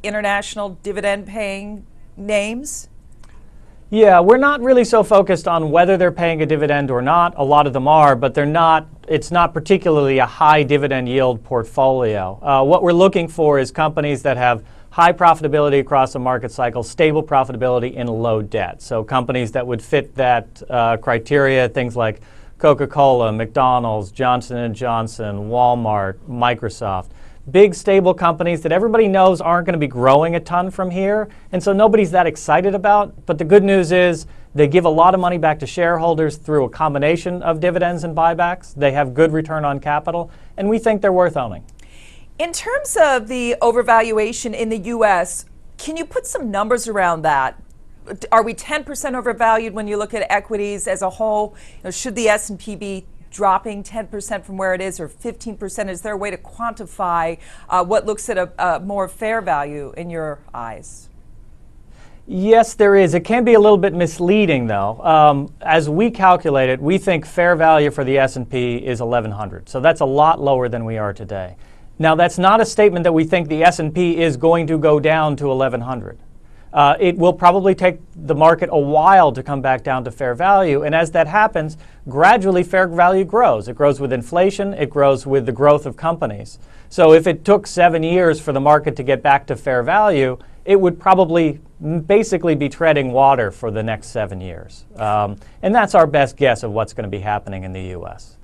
international dividend-paying names? Yeah, we're not really so focused on whether they're paying a dividend or not. A lot of them are, but it's not particularly a high dividend yield portfolio. What we're looking for is companies that have high profitability across a market cycle, stable profitability, and low debt. So companies that would fit that criteria, things like Coca-Cola, McDonald's, Johnson & Johnson, Wal-Mart, Microsoft. Big, stable companies that everybody knows aren't going to be growing a ton from here, and so nobody's that excited about. But the good news is they give a lot of money back to shareholders through a combination of dividends and buybacks. They have good return on capital, and we think they're worth owning. In terms of the overvaluation in the U.S., can you put some numbers around that? Are we 10% overvalued when you look at equities as a whole? Should the S&P be dropping 10% from where it is, or 15%? Is there a way to quantify what looks at a more fair value in your eyes? Yes, there is. It can be a little bit misleading, though. As we calculate it, we think fair value for the S&P is 1,100. So that's a lot lower than we are today. Now, that's not a statement that we think the S&P is going to go down to 1,100. It will probably take the market a while to come back down to fair value, and as that happens, gradually fair value grows. It grows with inflation, it grows with the growth of companies. So if it took 7 years for the market to get back to fair value, it would probably basically be treading water for the next 7 years. And that's our best guess of what's going to be happening in the U.S.